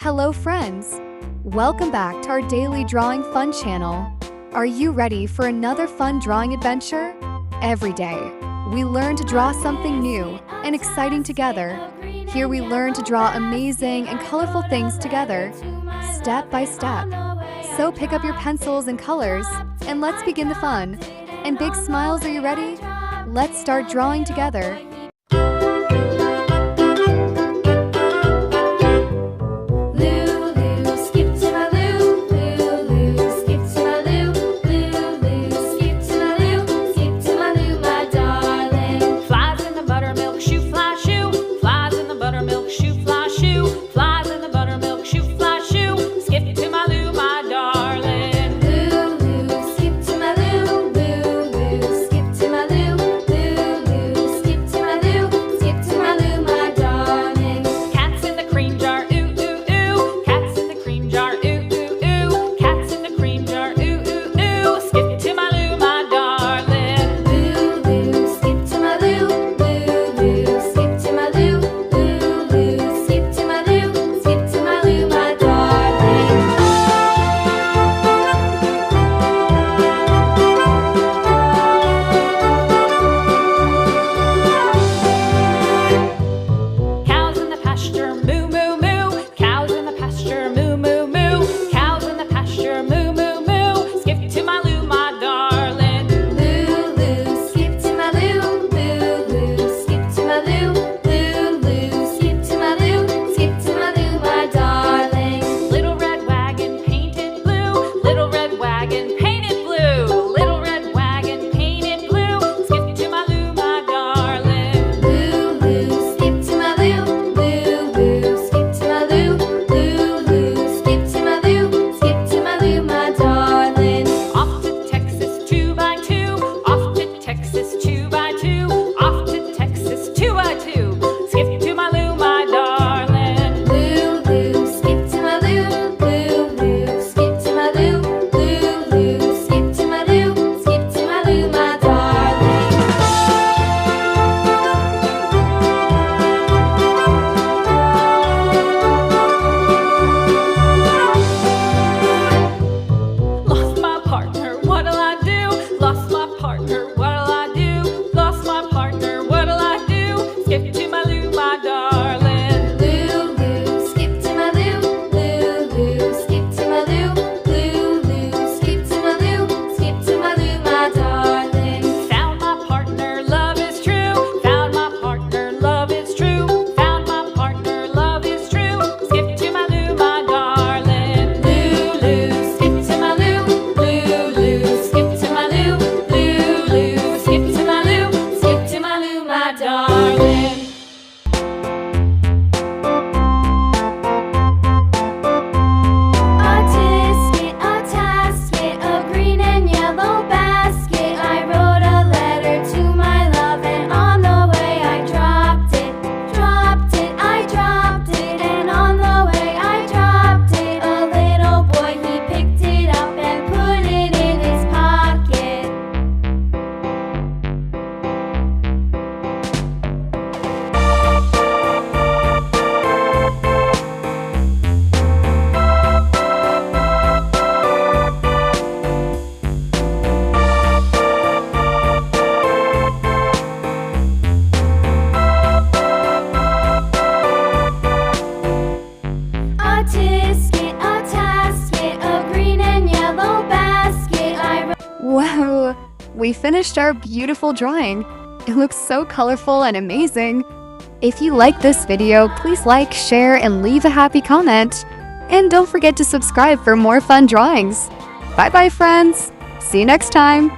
Hello friends! Welcome back to our daily drawing fun channel. Are you ready for another fun drawing adventure? Every day, we learn to draw something new and exciting together. Here we learn to draw amazing and colorful things together, step by step. So pick up your pencils and colors, and let's begin the fun. And big smiles, are you ready? Let's start drawing together. Wow, we finished our beautiful drawing. It looks so colorful and amazing. If you like this video, please like, share, and leave a happy comment. And don't forget to subscribe for more fun drawings. Bye-bye, friends. See you next time.